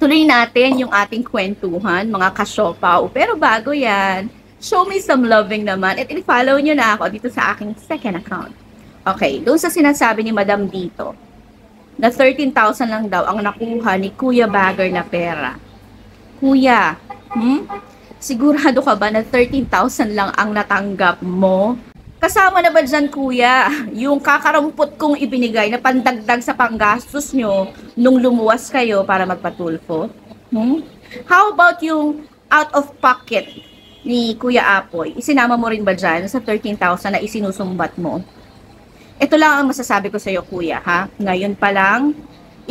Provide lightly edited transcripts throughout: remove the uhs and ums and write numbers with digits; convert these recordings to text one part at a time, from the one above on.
Tuloy natin yung ating kwentuhan, mga kasyopaw. Pero bago yan, show me some loving naman. At i-follow nyo na ako dito sa aking second account. Okay, doon sa sinasabi ni Madam dito, na 13,000 lang daw ang nakuha ni Kuya Bagger na pera. Kuya, sigurado ka ba na 13,000 lang ang natanggap mo? Kasama na ba dyan, kuya, yung kakarampot kong ibinigay na pandagdag sa panggastos nyo nung lumuwas kayo para magpatulfo? How about yung out of pocket ni Kuya Apoy? Isinama mo rin ba dyan sa 13,000 na isinusumbat mo? Ito lang ang masasabi ko sa iyo, kuya, ha? Ngayon pa lang,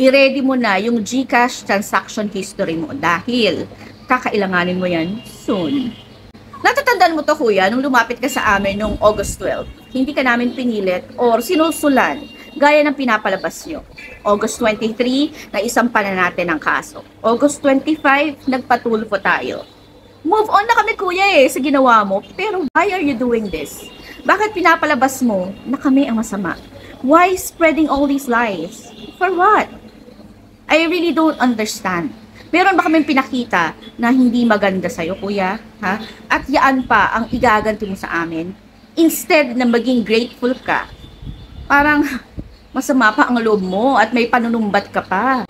i-ready mo na yung GCash transaction history mo dahil kakailanganin mo yan soon. Natatandaan mo to, kuya, nung lumapit ka sa amin nung August 12. Hindi ka namin pinilit or sinusulan gaya ng pinapalabas nyo. August 23, naisampa na natin ang kaso. August 25, nagpatulfo tayo. Move on na kami, kuya, sa ginawa mo. Pero why are you doing this? Bakit pinapalabas mo na kami ang masama? Why spreading all these lies? For what? I really don't understand. Meron ba kaming pinakita na hindi maganda sa'yo, kuya? Ha? At yaan pa ang igaganti mo sa amin? Instead na maging grateful ka, parang masama pa ang loob mo at may panunumbat ka pa.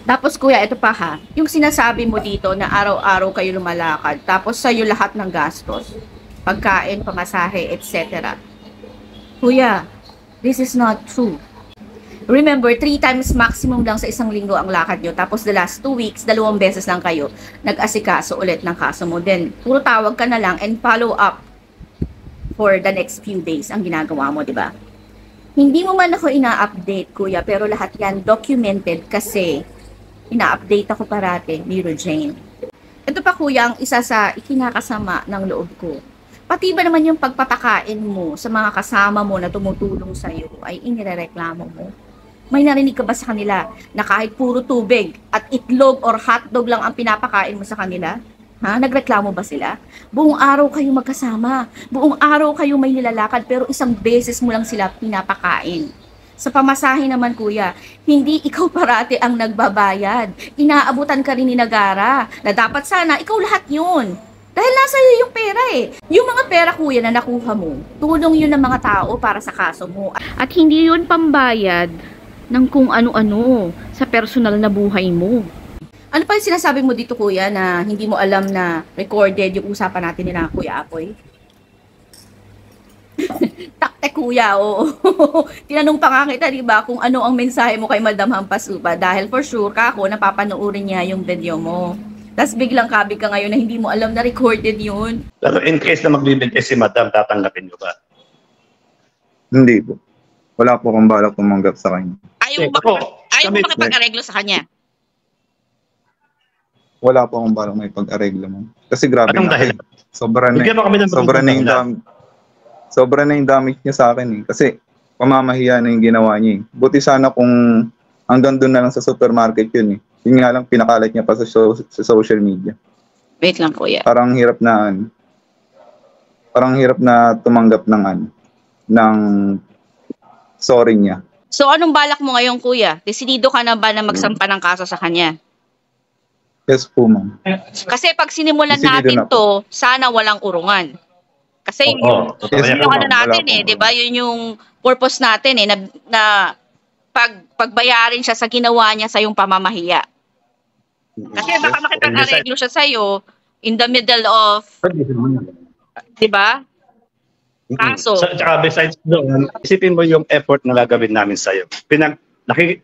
Tapos, kuya, ito pa ha. Yung sinasabi mo dito na araw-araw kayo lumalakad, tapos sa'yo lahat ng gastos. Pagkain, pamasahe, etc. Kuya, this is not true. Remember, 3 times maximum lang sa isang linggo ang lakad nyo. Tapos the last 2 weeks, 2 beses lang kayo nag-asikaso ulit ng kaso mo. Then, puro tawag ka na lang and follow up for the next few days ang ginagawa mo, di ba? Hindi mo man ako ina-update, kuya, pero lahat yan documented kasi ina-update ako parate ni Jane. Ito pa, kuya, ang isa sa ikinakasama ng loob ko. Pati ba naman yung pagpapakain mo sa mga kasama mo na tumutulong sa'yo ay inirereklamo mo? May narinig ka ba sa kanila na kahit puro tubig at itlog or hotdog lang ang pinapakain mo sa kanila? Ha? Nagreklamo ba sila? Buong araw kayo magkasama. Buong araw kayo may nilalakad pero isang beses mo lang sila pinapakain. Sa pamasahe naman, kuya, hindi ikaw parati ang nagbabayad. Inaabutan ka rin ni Nagara na dapat sana ikaw lahat yun. Dahil nasa iyo yung pera Yung mga pera, kuya, na nakuha mo, tulong yun ng mga tao para sa kaso mo. At hindi yun pambayad ng kung ano-ano sa personal na buhay mo. Ano pa yung sinasabi mo dito, kuya, na hindi mo alam na recorded yung usapan natin nila, Kuya Apoy? Takte, kuya, oo. Tinanong pa nga kita, diba, kung ano ang mensahe mo kay Madam Hampasupa dahil for sure ka ako napapanoorin niya yung video mo. Tapos biglang kabig ka ngayon na hindi mo alam na recorded yun. Pero in case na magbibigay si Madam, tatanggapin nyo ba? Hindi po. Wala po akong balak tumanggap sa kanya. Ayaw mo makipag-areglo sa kanya? Wala po akong balak may pag-areglo mo. Kasi grabe Anong na. dahil? Sobra na yung damage niya sa akin Kasi pamamahiya na yung ginawa niya Buti sana kung hanggang doon na lang sa supermarket yun Yun nga lang pinakalat niya pa sa social media. Wait lang, kuya. Parang hirap na tumanggap ng sorry niya. So, anong balak mo ngayon, kuya? Desidido ka na ba na magsampa ng kaso sa kanya? Yes po, ma'am. Kasi pag sinimulan natin to, sana walang urungan. Kasi yung natin di ba? Yun yung purpose natin na pagbayarin siya sa ginawa niya sa yung pamamahiya. Kasi baka makipag-areglo siya sa'yo in the middle of, di ba? Kaso. Tsaka besides doon, isipin mo yung effort na gagawin namin sa'yo.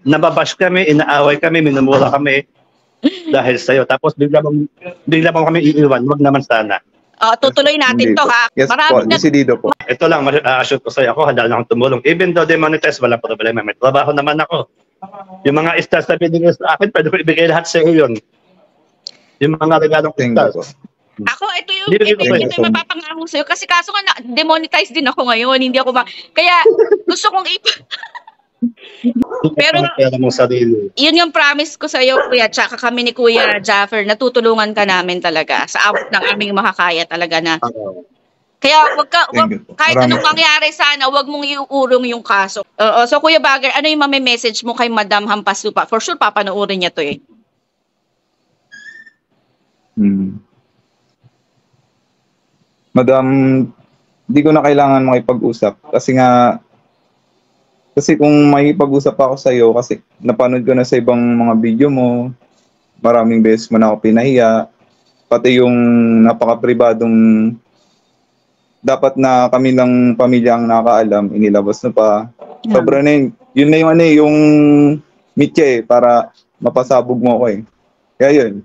Nababash kami, inaaway kami, minumura kami dahil sa'yo. Tapos bigla mo kami iiwan, wag naman sana. Tutuloy natin to, ha? Yes po, desidido po. Ito lang, assure ko sa'yo ako, handa lang akong tumulong. Even though demonetize, walang problema. May trabaho naman ako. Yung mga stars na binigay sa akin, pwede ko ibigay lahat sa iyo yun. Yung mga regalong stars. Ako, ito yung mapapangako sa'yo. Kasi kaso nga, demonetize din ako ngayon. Hindi ako Kaya, gusto kong Pero, yun yung promise ko sa'yo, kuya, tsaka kami ni Kuya Jaffer, natutulungan ka namin talaga sa abot ng aming makakaya talaga na Kaya Thank you po. kahit Maraming anong mangyari sana, wag mong iuurong yung kaso. So Kuya Bagger, ano yung message mo kay Madam Hampas Lupa? For sure, papanoorin niya to eh. Madam, di ko na kailangan makipag-usap kasi kung makipag-usap ako sa iyo kasi napanood ko na sa ibang mga video mo, maraming beses mo na ako pinahiya, pati yung napaka-pribadong dapat na kami lang pamilya ang nakakaalam, inilabas na pa. Yeah. Sobra na yun. Yun na yung yung mitya para mapasabog mo ako Kaya yun,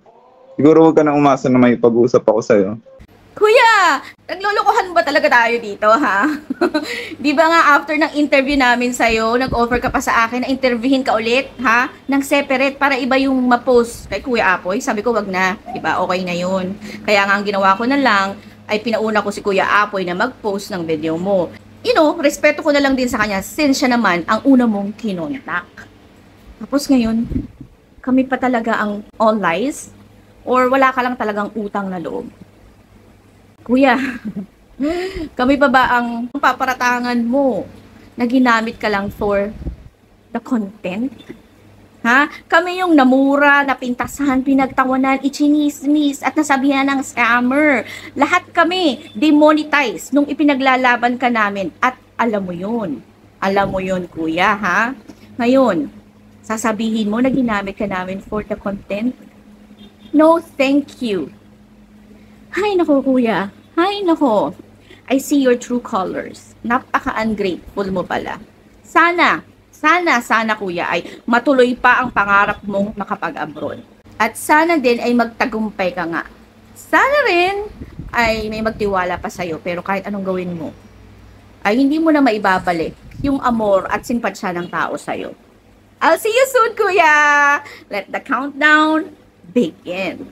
siguro huwag ka na umasa na may pag-uusap ako sa'yo. Kuya, naglolokohan ba talaga tayo dito, ha? Di ba nga after ng interview namin sa'yo, nag-offer ka pa sa akin na interviewin ka ulit, ha? Nang separate para iba yung ma-post kay Kuya Apoy. Sabi ko, wag na. Di ba? Okay na yun. Kaya nga ang ginawa ko na lang, ay pinauna ko si Kuya Apoy na mag-post ng video mo. Respeto ko na lang din sa kanya since siya naman ang una mong kinontak. Tapos ngayon, kami pa talaga ang all lies? Or wala ka lang talagang utang na loob? Kuya, kami pa ba ang paparatangan mo na ginamit ka lang for the content? Ha? Kami yung namura, napintasan, pinagtawanan, ichinismis, at nasabihan ng scammer. Lahat kami demonetize nung ipinaglalaban ka namin. At alam mo yun. Alam mo yun, kuya, ha? Ngayon, sasabihin mo na ginamit ka namin for the content? No, thank you. Hay nako, kuya. Hay nako. I see your true colors. Napaka-ungrateful mo pala. Sana kuya ay matuloy pa ang pangarap mong makapag-abroad. At sana din ay magtagumpay ka nga. Sana rin ay may magtiwala pa sa'yo pero kahit anong gawin mo, ay hindi mo na maibabalik yung amor at simpatsya ng tao sa'yo. I'll see you soon, kuya! Let the countdown begin.